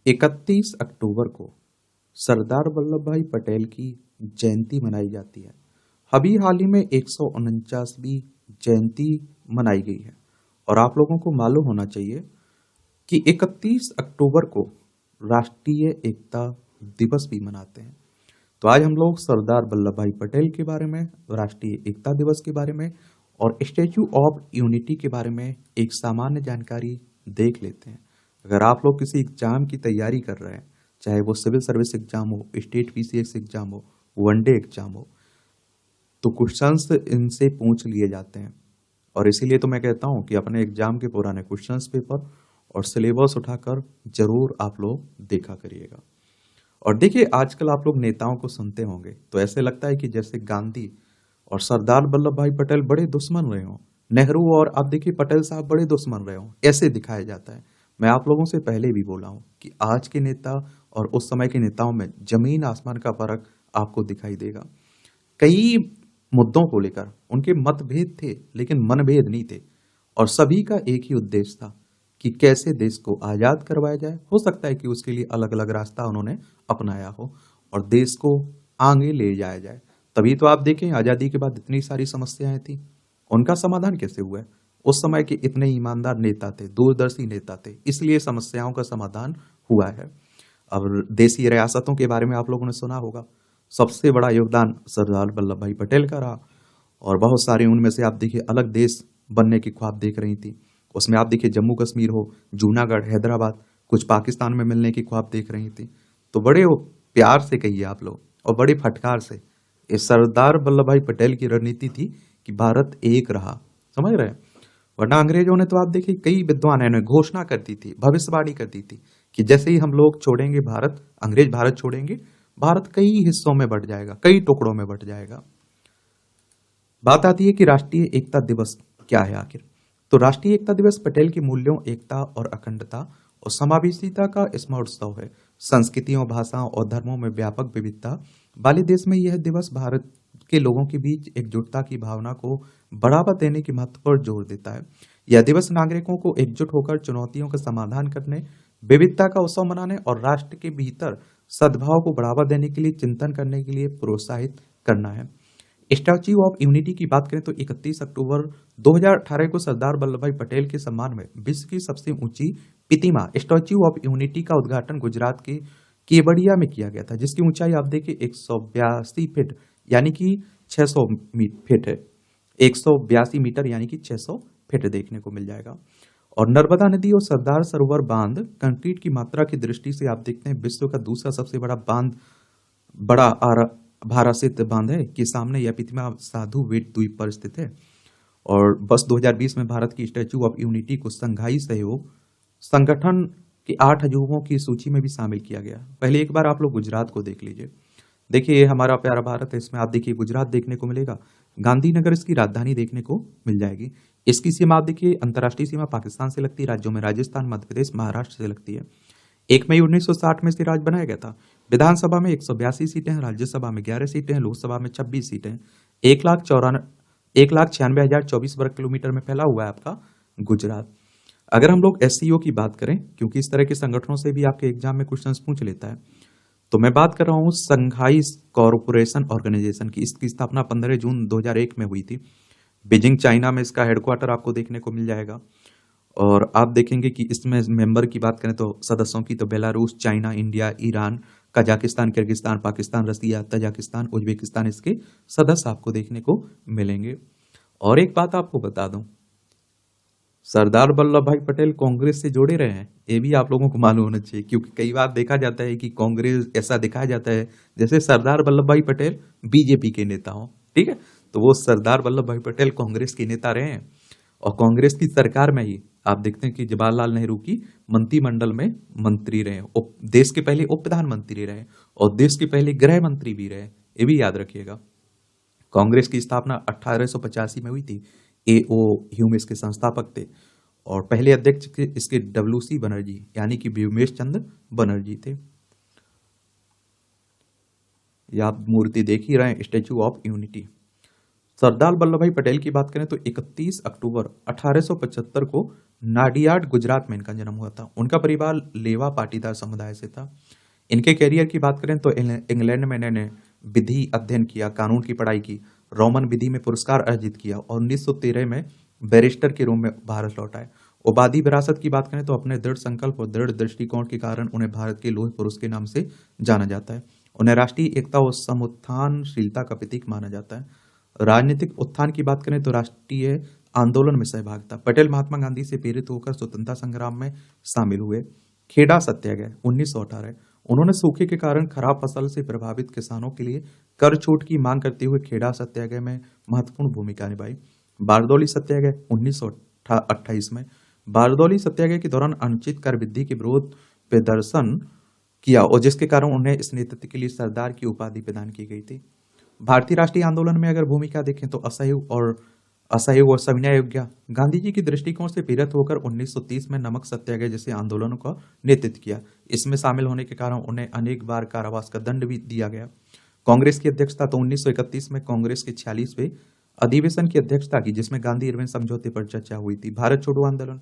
31 अक्टूबर को सरदार वल्लभ भाई पटेल की जयंती मनाई जाती है। अभी हाल ही में 149वीं जयंती मनाई गई है और आप लोगों को मालूम होना चाहिए कि 31 अक्टूबर को राष्ट्रीय एकता दिवस भी मनाते हैं। तो आज हम लोग सरदार वल्लभ भाई पटेल के बारे में, राष्ट्रीय एकता दिवस के बारे में और स्टैच्यू ऑफ यूनिटी के बारे में एक सामान्य जानकारी देख लेते हैं। अगर आप लोग किसी एग्जाम की तैयारी कर रहे हैं, चाहे वो सिविल सर्विस एग्जाम हो, स्टेट पीसीएस एग्जाम हो, वनडे एग्जाम हो, तो क्वेश्चंस इनसे पूछ लिए जाते हैं। और इसीलिए तो मैं कहता हूं कि अपने एग्जाम के पुराने क्वेश्चंस पेपर और सिलेबस उठाकर जरूर आप लोग देखा करिएगा। और देखिए, आजकल आप लोग नेताओं को सुनते होंगे तो ऐसे लगता है कि जैसे गांधी और सरदार वल्लभ भाई पटेल बड़े दुश्मन रहे हों, नेहरू और आप देखिए पटेल साहब बड़े दुश्मन रहे हों, ऐसे दिखाया जाता है। मैं आप लोगों से पहले भी बोला हूं कि आज के नेता और उस समय के नेताओं में जमीन आसमान का फर्क आपको दिखाई देगा। कई मुद्दों को लेकर उनके मतभेद थे लेकिन मनभेद नहीं थे, और सभी का एक ही उद्देश्य था कि कैसे देश को आजाद करवाया जाए। हो सकता है कि उसके लिए अलग अलग रास्ता उन्होंने अपनाया हो और देश को आगे ले जाया जाए। तभी तो आप देखें, आजादी के बाद इतनी सारी समस्याएं थी, उनका समाधान कैसे हुआ है? उस समय के इतने ईमानदार नेता थे, दूरदर्शी नेता थे, इसलिए समस्याओं का समाधान हुआ है। अब देसी रियासतों के बारे में आप लोगों ने सुना होगा। सबसे बड़ा योगदान सरदार वल्लभ भाई पटेल का रहा और बहुत सारे उनमें से आप देखिए अलग देश बनने की ख्वाब देख रही थी। उसमें आप देखिए जम्मू कश्मीर हो, जूनागढ़, हैदराबाद, कुछ पाकिस्तान में मिलने की ख्वाब देख रही थी। तो बड़े प्यार से कहिए आप लोग और बड़े फटकार से, ये सरदार वल्लभ भाई पटेल की रणनीति थी कि भारत एक रहा। समझ रहे हैं? वरना अंग्रेजों ने तो आप देखिए कई विद्वान ने घोषणा कर दी थी, भविष्यवाणी कर दी थी कि जैसे ही हम लोग छोड़ेंगे भारत, अंग्रेज भारत छोड़ेंगे, भारत कई हिस्सों में बंट जाएगा, कई टुकड़ों में बंट जाएगा। बात आती है कि राष्ट्रीय एकता दिवस क्या है आखिर। तो राष्ट्रीय एकता दिवस पटेल के मूल्यों, एकता और अखंडता और समावेशिता का स्मरणोत्सव है। संस्कृतियों, भाषाओं और धर्मों में व्यापक विविधता वाले देश में यह दिवस भारत के लोगों के बीच एकजुटता की भावना को बढ़ावा देने के महत्व पर जोर देता है। यह दिवस नागरिकों को एकजुट होकर चुनौतियों का समाधान करने, विविधता का उत्सव मनाने और राष्ट्र के भीतर सद्भाव को बढ़ावा देने के लिए चिंतन करने के लिए प्रोत्साहित करना है। स्टैच्यू ऑफ यूनिटी की बात करें तो 31 अक्टूबर 2018 को सरदार वल्लभ भाई पटेल के सम्मान में विश्व की सबसे ऊंची प्रतिमा स्टैच्यू ऑफ यूनिटी का उद्घाटन गुजरात के केवड़िया में किया गया था, जिसकी ऊंचाई आप देखिए 182 फीट यानी कि 600 फीट है। 182 मीटर यानी कि 600 फीट देखने को मिल जाएगा। और नर्मदा नदी और सरदार सरोवर बांध कंक्रीट की मात्रा की दृष्टि से आप देखते हैं विश्व का दूसरा सबसे बड़ा बांध, बड़ा भारासित बांध है कि सामने यह प्रतिमा साधु वेट द्वीप पर स्थित है। और बस 2020 में भारत की स्टैच्यू ऑफ यूनिटी को संघाई सहयोग संगठन के 8 अजूबों की सूची में भी शामिल किया गया। पहले एक बार आप लोग गुजरात को देख लीजिए। देखिए, ये हमारा प्यारा भारत है, इसमें आप देखिए गुजरात देखने को मिलेगा, गांधीनगर इसकी राजधानी देखने को मिल जाएगी। इसकी सीमा आप देखिए, अंतर्राष्ट्रीय सीमा पाकिस्तान से लगती है, राज्यों में राजस्थान, मध्य प्रदेश, महाराष्ट्र से लगती है। 1 मई 1960 में इसे राज्य बनाया गया था। विधानसभा में 182 सीटें हैं, राज्यसभा में 11 सीटें हैं, लोकसभा में 26 सीटें हैं। 1,96,024 वर्ग किलोमीटर में फैला हुआ है आपका गुजरात। अगर हम लोग एससीओ की बात करें, क्योंकि इस तरह के संगठनों से भी आपके एग्जाम में क्वेश्चंस पूछ लेता है, तो मैं बात कर रहा हूं संघाई कॉरपोरेशन ऑर्गेनाइजेशन की। इसकी स्थापना 15 जून 2001 में हुई थी। बीजिंग, चाइना में इसका हेडक्वार्टर आपको देखने को मिल जाएगा। और आप देखेंगे कि इसमें मेंबर की बात करें तो सदस्यों की तो Belarus, China, India, Iran, Kazakhstan, Kyrgyzstan, Pakistan, Russia, Tajikistan, Uzbekistan इसके सदस्य आपको देखने को मिलेंगे। और एक बात आपको बता दूं, सरदार वल्लभ भाई पटेल कांग्रेस से जोड़े रहे हैं, ये भी आप लोगों को मालूम होना चाहिए, क्योंकि कई बार देखा जाता है कि कांग्रेस ऐसा दिखाया जाता है जैसे सरदार वल्लभ भाई पटेल बीजेपी के नेता हो। ठीक है, तो वो सरदार वल्लभ भाई पटेल कांग्रेस के नेता रहे हैं और कांग्रेस की सरकार में ही आप देखते हैं कि जवाहरलाल नेहरू की मंत्रिमंडल में मंत्री रहे, देश के पहले उप प्रधानमंत्री रहे और देश के पहले गृह मंत्री भी रहे। ये भी याद रखिएगा। कांग्रेस की स्थापना 1885 में हुई थी। एओ ह्यूम इसके संस्थापक थे और पहले अध्यक्ष इसके डब्ल्यूसी बनर्जी यानी कि व्योमेश चंद्र बनर्जी थे। ये आप मूर्ति देख ही रहे हैं, statue of unity. Sardar Vallabh भाई पटेल की बात करें तो 31 अक्टूबर 1875 को नाडियाड गुजरात में इनका जन्म हुआ था। उनका परिवार लेवा पाटीदार समुदाय से था। इनके कैरियर की बात करें तो इंग्लैंड में इन्होंने विधि अध्ययन किया, कानून की पढ़ाई की, रोमन विधि में पुरस्कार अर्जित किया और 1913 में बैरिस्टर के रूप में भारत लौट आए। उपाधि विरासत की बात करें तो अपने दृढ़ संकल्प और दृढ़ दृष्टिकोण के कारण उन्हें भारत के लौह पुरुष के नाम से जाना जाता है। उन्हें राष्ट्रीय एकता और समुत्थानशीलता का प्रतीक माना जाता है। राजनीतिक उत्थान की बात करें तो राष्ट्रीय आंदोलन में सहभागिता। पटेल महात्मा गांधी से प्रेरित होकर स्वतंत्रता संग्राम में शामिल हुए। खेड़ा सत्याग्रह 1918। उन्होंने सूखे के कारण खराब फसल से प्रभावित किसानों के लिए कर छूट की मांग करते हुए खेड़ा सत्याग्रह में महत्वपूर्ण भूमिका निभाई। बारदौली सत्याग्रह 1928 में। बारदौली सत्याग्रह के दौरान अनुचित कर वृद्धि के विरोध प्रदर्शन किया और जिसके कारण उन्हें इस नेतृत्व के लिए सरदार की उपाधि प्रदान की गई थी। भारतीय राष्ट्रीय आंदोलन में अगर भूमिका देखें तो असहयोग और सविनय योग्य। गांधी जी की दृष्टिकोण से प्रेरित होकर 1930 में नमक सत्याग्रह जैसे आंदोलनों का नेतृत्व किया। इसमें शामिल होने के कारण उन्हें अनेक बार कारावास का दंड भी दिया गया। कांग्रेस की अध्यक्षता तो 1931 में कांग्रेस के 46वें अधिवेशन की अध्यक्षता की, जिसमें गांधी इरविन समझौते पर चर्चा हुई थी। भारत छोड़ो आंदोलन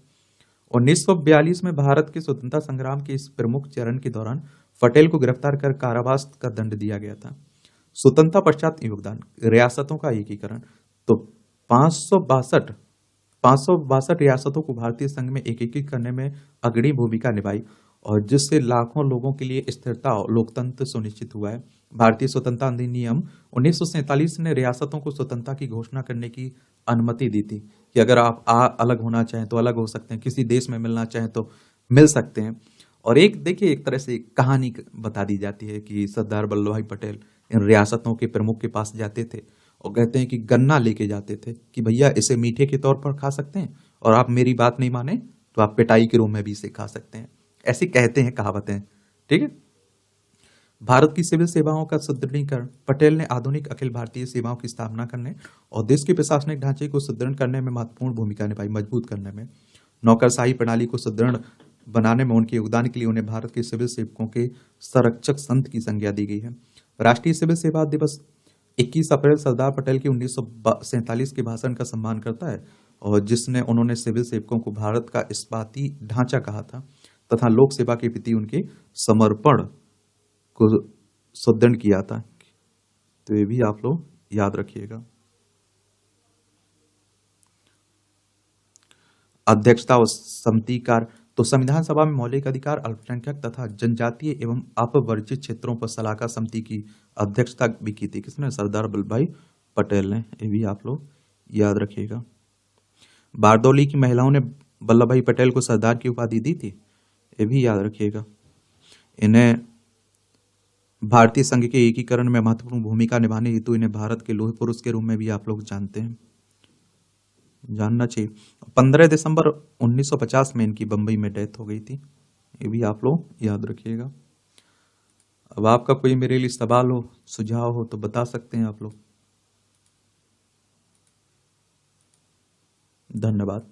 1942 में भारत के स्वतंत्रता संग्राम के इस प्रमुख चरण के दौरान पटेल को गिरफ्तार कर कारावास का दंड दिया गया था। स्वतंत्रता पश्चात योगदान। रियासतों का एकीकरण तो 562 रियासतों को भारतीय संघ में एकीकृत करने में अग्रणी भूमिका निभाई और जिससे लाखों लोगों के लिए स्थिरता और लोकतंत्र सुनिश्चित हुआ है। भारतीय स्वतंत्रता अधिनियम 1947 ने रियासतों को स्वतंत्रता की घोषणा करने की अनुमति दी थी कि अगर आप अलग होना चाहें तो अलग हो सकते हैं, किसी देश में मिलना चाहें तो मिल सकते हैं। और एक देखिए, एक तरह से कहानी बता दी जाती है कि सरदार वल्लभ भाई पटेल इन रियासतों के प्रमुख के पास जाते थे और कहते हैं कि गन्ना लेके जाते थे कि भैया इसे मीठे के तौर पर खा सकते हैं और आप मेरी बात नहीं माने तो आप पिटाई के रूप में भी इसे खा सकते हैं। ऐसे कहते हैं, कहावतें। ठीक है। भारत की सिविल सेवाओं का सुदृढ़ीकरण। पटेल ने आधुनिक अखिल भारतीय सेवाओं की स्थापना करने और देश के प्रशासनिक ढांचे को सुदृढ़ करने में महत्वपूर्ण भूमिका निभाई, मजबूत करने में। नौकरशाही प्रणाली को सुदृढ़ बनाने में उनके योगदान के लिए उन्हें भारत के सिविल सेवकों के संरक्षक संत की संज्ञा दी गई है। राष्ट्रीय सिविल सेवा दिवस 21 अप्रैल सरदार पटेल के 1947 के भाषण का सम्मान करता है और जिसने उन्होंने सिविल सेवकों को भारत का इस्पाती ढांचा कहा था तथा लोक सेवा के प्रति उनके समर्पण को सुदृढ़ किया था। तो ये भी आप लोग याद रखिएगा। अध्यक्षता और समतीकार तो संविधान सभा में मौलिक अधिकार, अल्पसंख्यक तथा जनजातीय एवं अपवर्जित क्षेत्रों पर सलाहकार समिति की अध्यक्षता भी की थी। किसने? सरदार वल्लभ भाई पटेल ने। ये भी आप लोग याद रखिएगा। बारदौली की महिलाओं ने वल्लभ भाई पटेल को सरदार की उपाधि दी थी। ये भी याद रखिएगा। इन्हें भारतीय संघ के एकीकरण में महत्वपूर्ण भूमिका निभाने हेतु इन्हें भारत के लौह पुरुष के रूप में भी आप लोग जानते हैं, जानना चाहिए। 15 दिसंबर 1950 में इनकी बंबई में डेथ हो गई थी। ये भी आप लोग याद रखिएगा। अब आपका कोई मेरे लिए सवाल हो, सुझाव हो तो बता सकते हैं आप लोग। धन्यवाद।